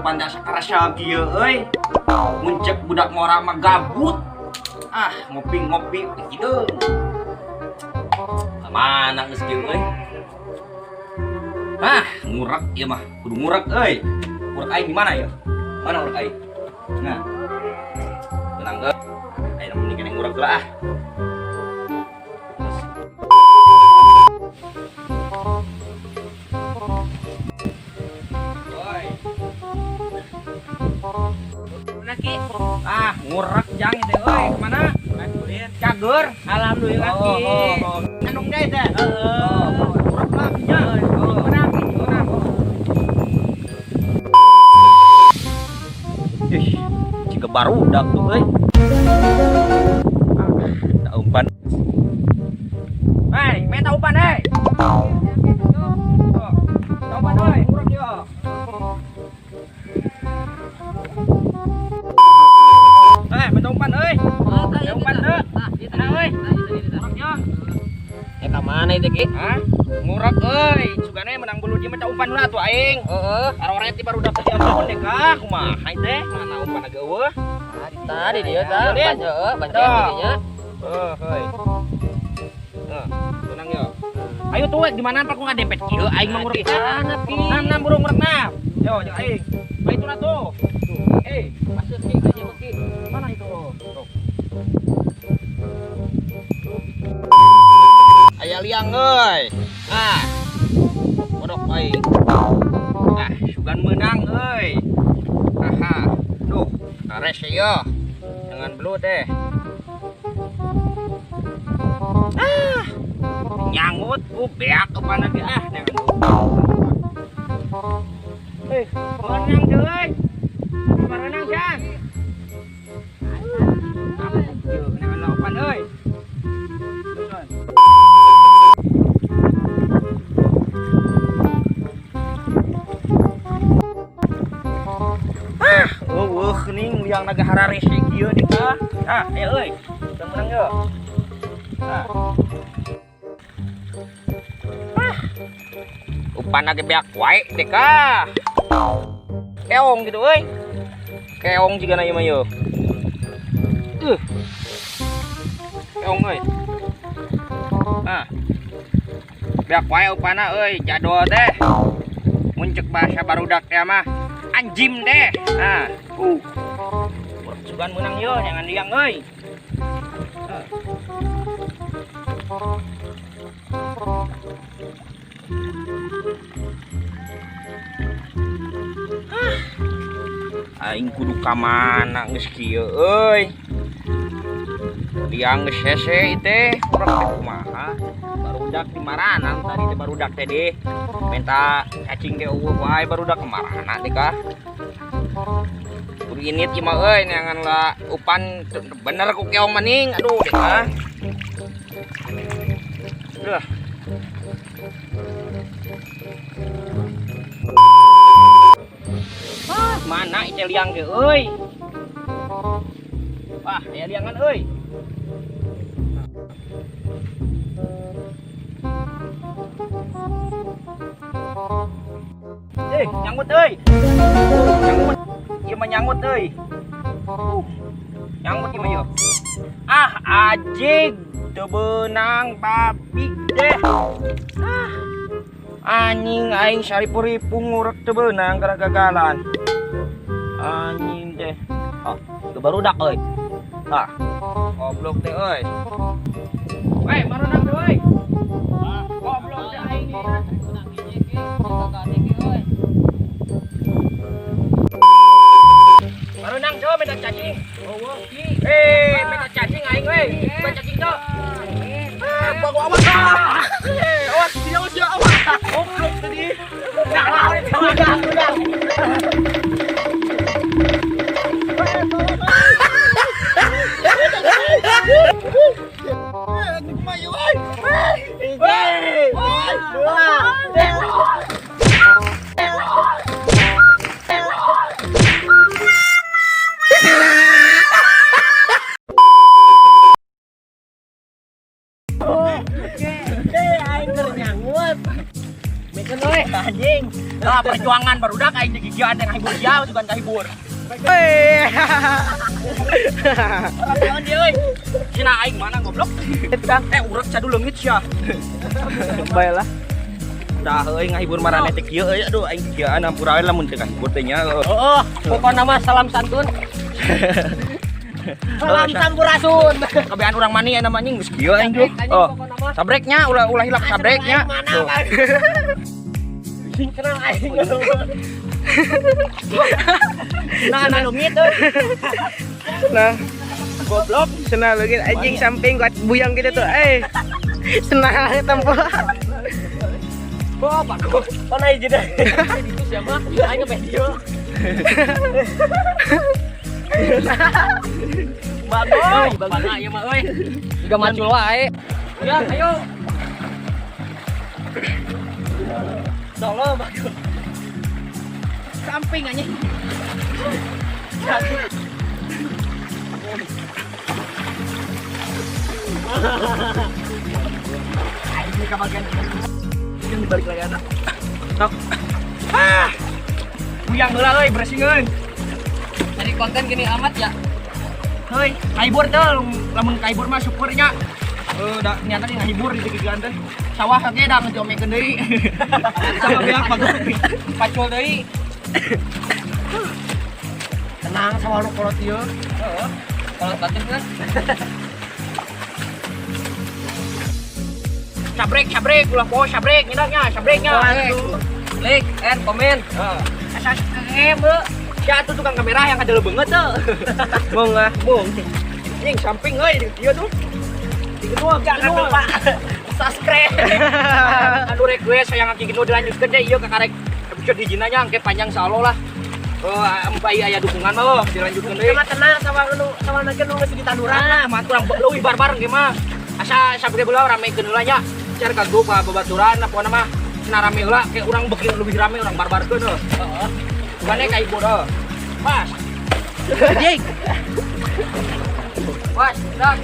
pandang sakarasa kieu euy. Muncek budak ngora mah gabut. Ngopi-ngopi kideung. Mana geus kieu euy? Ngurak ieu mah, kudu ngurak euy. Ngurak aing di mana ya? Mana ngurak aing? Nah. Tenang ge. Aing mending kene ngurak heula ah. Ki. Ngurak jang teh euy, kemana? Cager. Alhamdulillah Ki. Anung deui teh. Ngurak lagi nya. Menang. Ih, jika barudak tuh euy. Da umpan. Hei, meta umpan hei. Umpan euy, ngurak yo. Umpan euy. Umpan teu. Nah euy. Nguraknya. Ka mana itu Ki? Ngurak euy. Sugana menang bulu dia mah umpan lah tuh aing. Heeh. Karoreti baru dapat dia ampun deh kah. Kumaha teh? Mana umpan ageueuh? Tadi dia tah. Baca dinya. Heuy. Tenang yo. Ayo tuh di mana pak ku ngadempet kieu aing mah ngurak. Nam burung ngurak nam. Yo aing. Bae itu tuh. Masuk Ki aja Ki. Mana itu? Aya liang euy. Bodok bae. Sugan menang euy. Duh, kares yo. Jangan belut deh. Nyangut beak kemana ge jangan. Menang euy. Menang jang. Jangan lawan euy. Kening liang naga harare si kieu di ka. Euy. Teu menang yo. Umpan lagi beak wae deh ka. Keong gitu euy. Keong juga na ieu mah yo. Keong euy. Beak wae upana euy, jadol teh. Muncek bahasa barudak teh mah anjim deh. Sugan menang yo, jangan liang euy. Aing kudu ka mana geus kieu euy. Liang geus hese teh, urang teh kumaha? Barudak di maranan tadi teh barudak teh deh. Minta cacing teh eueuh wae barudak kemarana teh kah? Kudu init ieu mah euy, neangan lah upan bener ku keong maning. Aduh deh kah. Mana ieu liang ge euy. Aya liangan euy. Nyangut euy. Nyangut. Ieu mah nyangut euy. Nyangut ieu mah yo. Ajig teu beunang babi deh. Anjing aing saripu-ripu ngurek teu beunang gara gagalan. Anjing deh. Barudak euy. Goblok teh euy. Weh, maronang teh euy. Goblok teh aing ieu. Maronang coba minta cacing. Minta cacing aing weh. Minta cacing coba. Gua awas. Awas, dia awas. Goblok tadi. Udah. Aing keur nyangut. Mikeun we anjing. Nah, perjuangan barudak aing digigian teh ngahibur dia bukan kahibur. Hei. Orang lawan dia euy. Cina aing mana goblok? Urek cadu leungit sia. Baiklah. Dah euy ngahibur marane teh kieu euy aduh aing gigian hampura we lamun teh kahibur teh nya. Heeh, pokona mah salam santun. Salam sampurasun. Kabean urang mani aya namanya geus kieu aing tuh. Oh. Sabreknya ulah hilap sabreknya. Tuh. Kenal aing. Nah leungit euy. Nah, goblok, senang lagi anjing samping kuat buyang gitu tuh. Senang tempel. Oh, bagus. Mana ieu deh. Itu siapa? Aing nge-video. Bagus. Mana ieu mah euy. Juga macul wae. Ya, ayo. Solo bagus. Samping anjing. Ini ke bagian ini balik lagi anak. Sok. Buyang heula euy bersingkeun. Jadi konten gini amat ya. Heuy, kahibur teh lamun kahibur mah syukurnya. Da nyata nih ngahibur di gigian teh. Sawah ge da ngejomikeun deui. Sawah beak bagus. Pacul deui. Tenang sama lu kolot ieu. Heeh. Kolot batin kan. Sabrek ulah poho sabrek sabreknya. Like and comment. Asa beuh. Ya tuh tukang kamera yang kadel banget tuh. Mong ah. Mung. Anjing samping euy di dieu tuh. Jangan lupa subscribe. Anu request sayang aki kitu dilanjutkeun deh ieu ka karek episode hijina nya engke panjang insyaallah lah. Empai aya dukungan mah lo dilanjutkeun deui. Sama tenang sama nakeun nu geus di tanduran. Ah, mah kurang leuwih barbar ge mah. Asa sabege heula ramekeun heula nya. Car ka grup babaturan pokona mah cenah rame heula kayak urang beuki leuwih rame urang barbarkeun heuh. Heeh. Bukane ka ibu heuh. Pas. Anjing. Pas, dak.